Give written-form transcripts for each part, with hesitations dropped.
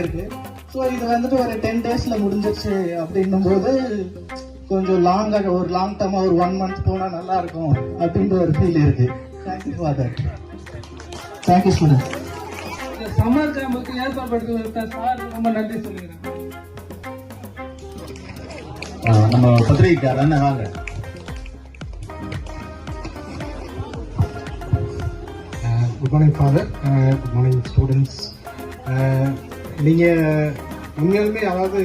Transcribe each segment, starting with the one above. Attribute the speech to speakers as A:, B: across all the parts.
A: இருக்கு. ஸோ இது வந்துட்டு ஒரு 10 daysல முடிஞ்சிருச்சு அப்படின்னும் போது கொஞ்சம் லாங்காக ஒரு லாங் டர்மா ஒரு 1 month போனா நல்லா இருக்கும் அப்படின்ற ஒரு ஃபீல் இருக்கு. Thank you for that. Thank you student.
B: Summer கேம்புக்கு ஏற்பாடு சார் ரொம்ப நன்றி சொல்லிக்கிறேன்.
C: நம்ம பத்திரிகைக்காரர் என்ன வாங்க.
D: Good morning father, good morning students. நீங்கள் உண்மையாலுமே அதாவது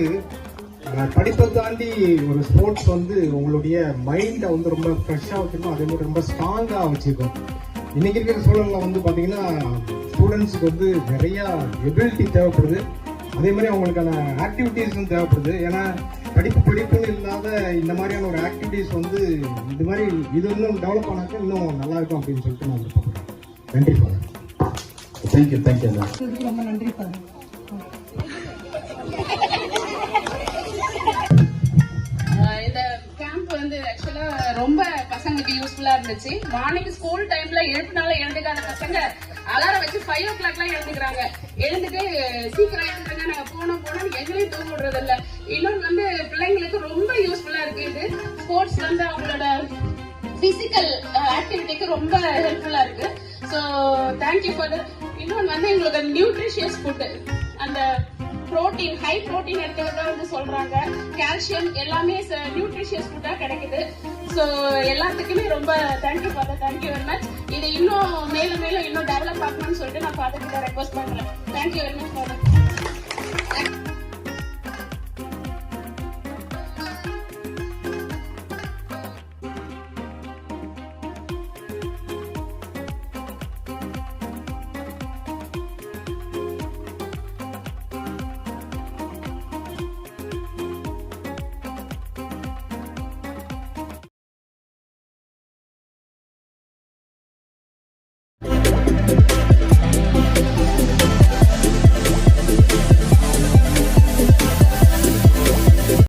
D: படிப்பை தாண்டி ஒரு ஸ்போர்ட்ஸ் வந்து உங்களுடைய மைண்டை வந்து ரொம்ப ஃப்ரெஷ்ஷாக வச்சுருக்கோம், அதே மாதிரி ரொம்ப ஸ்ட்ராங்காக வச்சுருக்கோம். இன்றைக்கி இருக்கிற சூழலில் வந்து பார்த்திங்கன்னா ஸ்டூடெண்ட்ஸுக்கு வந்து நிறையா எபிலிட்டி தேவைப்படுது, அதே மாதிரி அவங்களுக்கான ஆக்டிவிட்டீஸும் தேவைப்படுது. ஏன்னா படிப்புன்னு இல்லாத இந்த மாதிரியான ஒரு ஆக்டிவிட்டீஸ் வந்து இந்த மாதிரி இது இன்னும் டெவலப் ஆனாக்க இன்னும் நல்லாயிருக்கும் அப்படின்னு சொல்லிட்டு நான் விருப்பப்படுறேன். நன்றி ஃபாதர்.
C: தேங்க்யூ.
A: ரொம்ப நன்றி ஃபாதர்.
E: இந்த கேம்ப் வந்து ஆக்சுவலா ரொம்ப பசங்களுக்கு யூஸ்ஃபுல்லா இருந்துச்சு. மார்னிங் ஸ்கூல் டைம்ல எழுந்துக்காத பசங்க அலாரம் வச்சு 5 o'clock எழுந்துக்கிறாங்க. எழுந்துட்டு சீக்கிரம் எழுந்துங்க, நாங்க போனோம் எங்களையும் தூங்க விடுறது இல்ல. இன்னொன்று வந்து பிள்ளைங்களுக்கு ரொம்ப யூஸ்ஃபுல்லா இருக்கு. இது ஸ்போர்ட்ஸ் வந்து அவங்களோட பிசிக்கல் ஆக்டிவிட்டிக்கு ரொம்ப ஹெல்ப்ஃபுல்லா இருக்கு. So thank you for that. இன்னொன்று வந்து எங்களுக்கு நியூட்ரிஷியஸ் ஃபுட், அந்த புரோட்டீன், ஹை புரோட்டீன் எடுக்கிறதா வந்து சொல்றாங்க, கால்சியம் எல்லாமே நியூட்ரிஷியஸ் ஃபுட்டா கிடைக்குது. ஸோ எல்லாத்துக்குமே ரொம்ப thank you for that. Thank you very much. இது இன்னும் மேலும் இன்னும் டெவலப் ஆகணும்னு சொல்லிட்டு நான் ஃபாதர் கிட்ட ரெக்வஸ்ட் பண்றேன். Thank you very much father.